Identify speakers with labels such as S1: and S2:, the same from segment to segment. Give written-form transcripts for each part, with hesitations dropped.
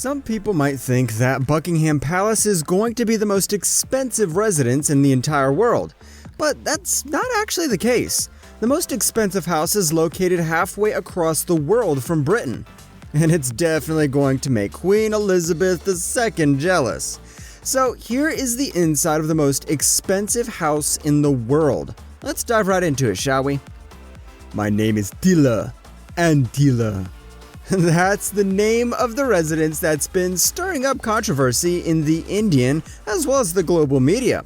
S1: Some people might think that Buckingham Palace is going to be the most expensive residence in the entire world, but that's not actually the case. The most expensive house is located halfway across the world from Britain, and it's definitely going to make Queen Elizabeth II jealous. So here is the inside of the most expensive house in the world. Let's dive right into it, shall we? My name is Tila, and Tila. That's the name of the residence that's been stirring up controversy in the Indian as well as the global media.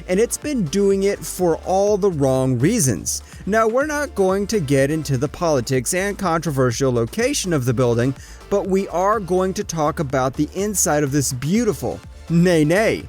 S1: And it's been doing it for all the wrong reasons. Now, we're not going to get into the politics and controversial location of the building, but we are going to talk about the inside of this beautiful, nay,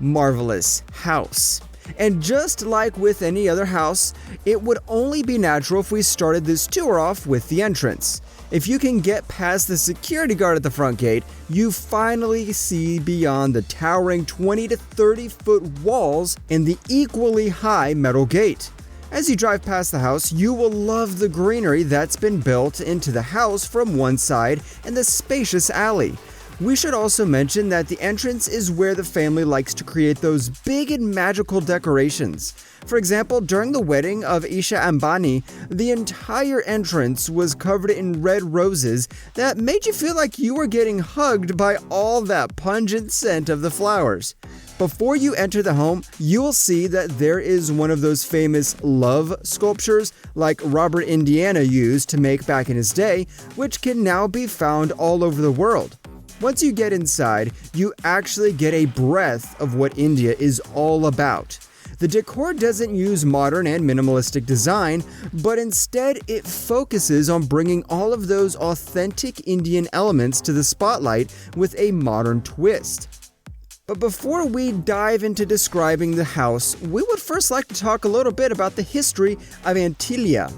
S1: marvelous house. And just like with any other house, it would only be natural if we started this tour off with the entrance. If you can get past the security guard at the front gate, you finally see beyond the towering 20 to 30 foot walls and the equally high metal gate. As you drive past the house, you will love the greenery that's been built into the house from one side and the spacious alley. We should also mention that the entrance is where the family likes to create those big and magical decorations. For example, during the wedding of Isha Ambani, the entire entrance was covered in red roses that made you feel like you were getting hugged by all that pungent scent of the flowers. Before you enter the home, you will see that there is one of those famous love sculptures like Robert Indiana used to make back in his day, which can now be found all over the world. Once you get inside, you actually get a breath of what India is all about. The decor doesn't use modern and minimalistic design, but instead it focuses on bringing all of those authentic Indian elements to the spotlight with a modern twist. But before we dive into describing the house, we would first like to talk a little bit about the history of Antilia.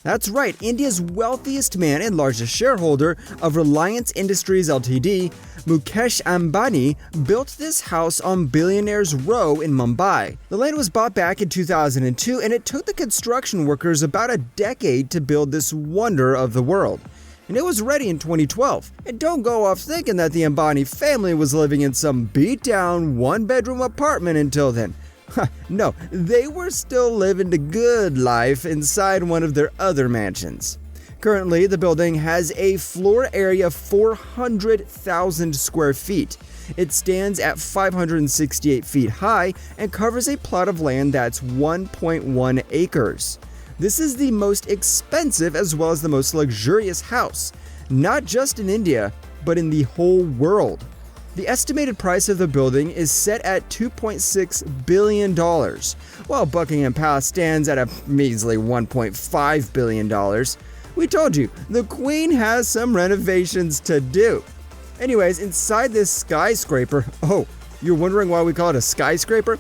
S1: That's right, India's wealthiest man and largest shareholder of Reliance Industries Ltd, Mukesh Ambani, built this house on Billionaires Row in Mumbai. The land was bought back in 2002, and it took the construction workers about a decade to build this wonder of the world. And it was ready in 2012. And don't go off thinking that the Ambani family was living in some beat-down, one-bedroom apartment until then. No, they were still living the good life inside one of their other mansions. Currently, the building has a floor area of 400,000 square feet. It stands at 568 feet high and covers a plot of land that's 1.1 acres. This is the most expensive as well as the most luxurious house, not just in India, but in the whole world. The estimated price of the building is set at $2.6 billion, while Buckingham Palace stands at a measly $1.5 billion. We told you, the Queen has some renovations to do. Anyways, inside this skyscraper, oh, you're wondering why we call it a skyscraper?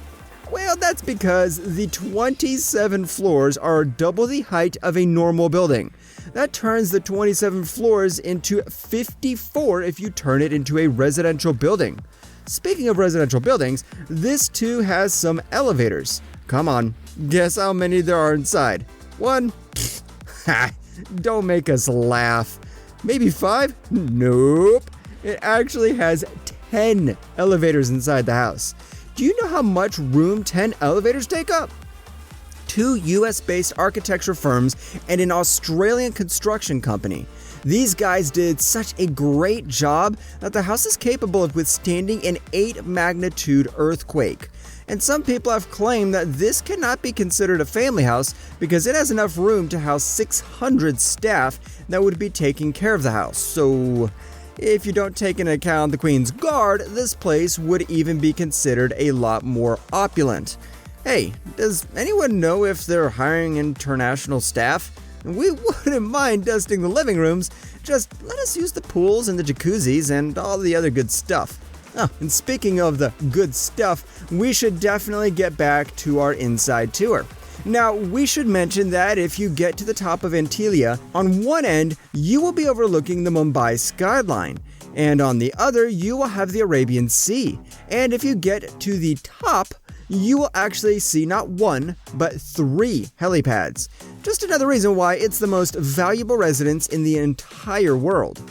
S1: Well, that's because the 27 floors are double the height of a normal building. That turns the 27 floors into 54 if you turn it into a residential building. Speaking of residential buildings, this too has some elevators. Come on, guess how many there are inside? 1? Ha! Don't make us laugh. Maybe 5? Nope. It actually has 10 elevators inside the house. Do you know how much room 10 elevators take up? 2 US-based architecture firms and an Australian construction company. These guys did such a great job that the house is capable of withstanding an 8-magnitude earthquake. And some people have claimed that this cannot be considered a family house because it has enough room to house 600 staff that would be taking care of the house. So, if you don't take into account the Queen's Guard, this place would even be considered a lot more opulent. Hey, does anyone know if they're hiring international staff? We wouldn't mind dusting the living rooms, just let us use the pools and the jacuzzis and all the other good stuff. Oh, and speaking of the good stuff, we should definitely get back to our inside tour. Now, we should mention that if you get to the top of Antilia, on one end, you will be overlooking the Mumbai skyline, and on the other, you will have the Arabian Sea. And if you get to the top, you will actually see not 1, but 3 helipads. Just another reason why it's the most valuable residence in the entire world.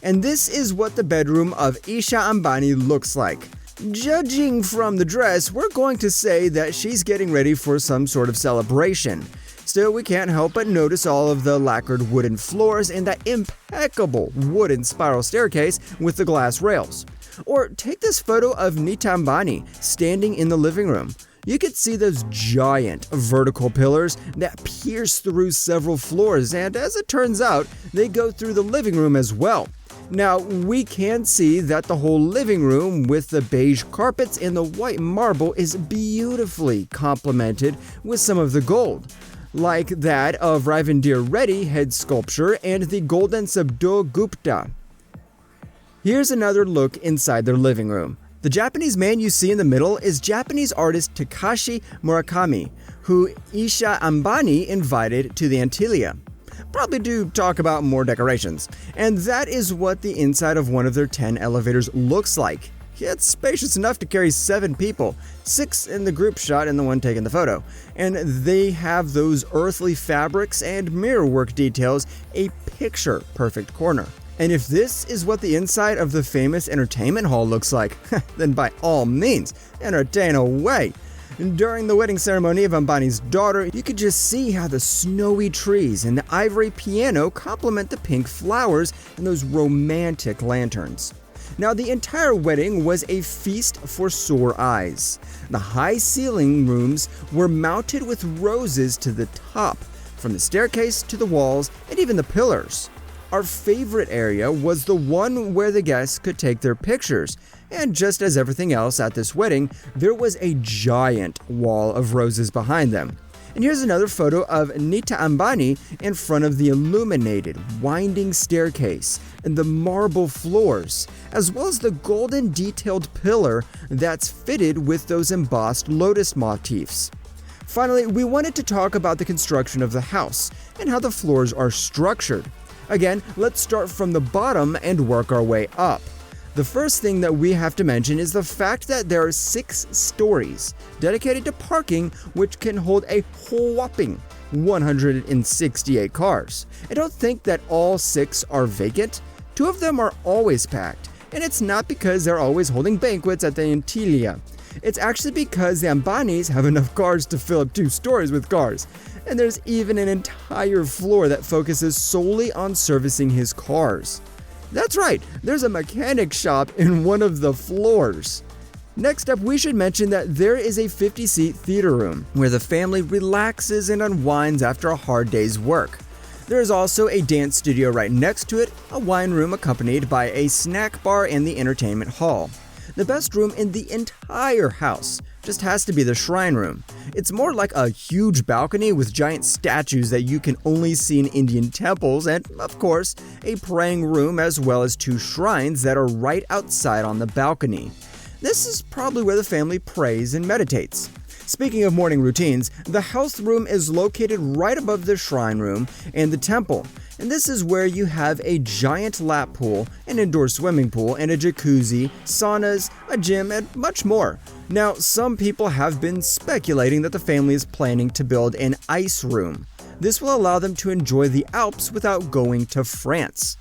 S1: And this is what the bedroom of Isha Ambani looks like. Judging from the dress, we're going to say that she's getting ready for some sort of celebration. Still, we can't help but notice all of the lacquered wooden floors and that impeccable wooden spiral staircase with the glass rails. Or take this photo of Nita Ambani standing in the living room. You could see those giant vertical pillars that pierce through several floors, and as it turns out, they go through the living room as well. Now, we can see that the whole living room with the beige carpets and the white marble is beautifully complemented with some of the gold, like that of Ravindir Reddy head sculpture and the golden Sabdo Gupta. Here's another look inside their living room. The Japanese man you see in the middle is Japanese artist Takashi Murakami, who Isha Ambani invited to the Antilia, probably to talk about more decorations. And that is what the inside of one of their 10 elevators looks like. It's spacious enough to carry 7 people, 6 in the group shot and the one taking the photo. And they have those earthly fabrics and mirrorwork details, a picture-perfect corner. And if this is what the inside of the famous entertainment hall looks like, then by all means, entertain away. During the wedding ceremony of Ambani's daughter, you could just see how the snowy trees and the ivory piano complement the pink flowers and those romantic lanterns. Now, the entire wedding was a feast for sore eyes. The high ceiling rooms were mounted with roses to the top, from the staircase to the walls and even the pillars. Our favorite area was the one where the guests could take their pictures, and just as everything else at this wedding, there was a giant wall of roses behind them. And here's another photo of Nita Ambani in front of the illuminated, winding staircase and the marble floors, as well as the golden detailed pillar that's fitted with those embossed lotus motifs. Finally, we wanted to talk about the construction of the house and how the floors are structured. Again, let's start from the bottom and work our way up. The first thing that we have to mention is the fact that there are 6 stories dedicated to parking, which can hold a whopping 168 cars. I don't think that all 6 are vacant. 2 of them are always packed, and it's not because they're always holding banquets at the Antilia. It's actually because the Ambanis have enough cars to fill up 2 stories with cars. And there's even an entire floor that focuses solely on servicing his cars. That's right, there's a mechanic shop in one of the floors. Next up, we should mention that there is a 50-seat theater room where the family relaxes and unwinds after a hard day's work. There is also a dance studio right next to it, a wine room accompanied by a snack bar and the entertainment hall. The best room in the entire house just has to be the shrine room. It's more like a huge balcony with giant statues that you can only see in Indian temples and, of course, a praying room as well as 2 shrines that are right outside on the balcony. This is probably where the family prays and meditates. Speaking of morning routines, the health room is located right above the shrine room and the temple. And this is where you have a giant lap pool, an indoor swimming pool, and a jacuzzi, saunas, a gym, and much more. Now, some people have been speculating that the family is planning to build an ice room. This will allow them to enjoy the Alps without going to France.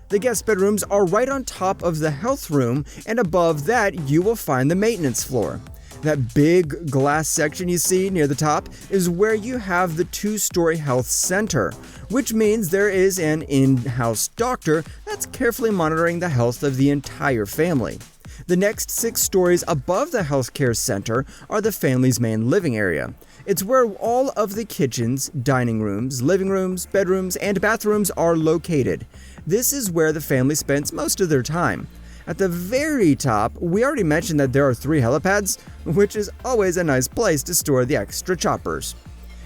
S1: The guest bedrooms are right on top of the health room, and above that you will find the maintenance floor. That big glass section you see near the top is where you have the 2-story health center, which means there is an in-house doctor that's carefully monitoring the health of the entire family. The next 6 stories above the healthcare center are the family's main living area. It's where all of the kitchens, dining rooms, living rooms, bedrooms, and bathrooms are located. This is where the family spends most of their time. At the very top, we already mentioned that there are 3 helipads, which is always a nice place to store the extra choppers.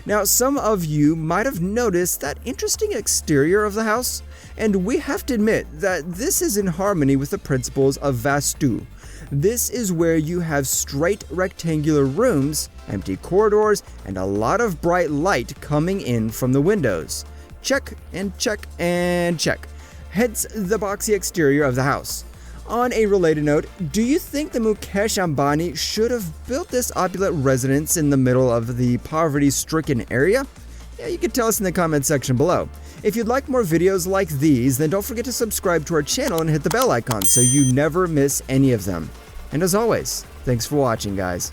S1: Now, some of you might have noticed that interesting exterior of the house, and we have to admit that this is in harmony with the principles of Vastu. This is where you have straight rectangular rooms, empty corridors, and a lot of bright light coming in from the windows. Check and check and check. Hence the boxy exterior of the house. On a related note, do you think the Mukesh Ambani should have built this opulent residence in the middle of the poverty-stricken area? Yeah, you can tell us in the comment section below. If you'd like more videos like these, then don't forget to subscribe to our channel and hit the bell icon so you never miss any of them. And as always, thanks for watching, guys.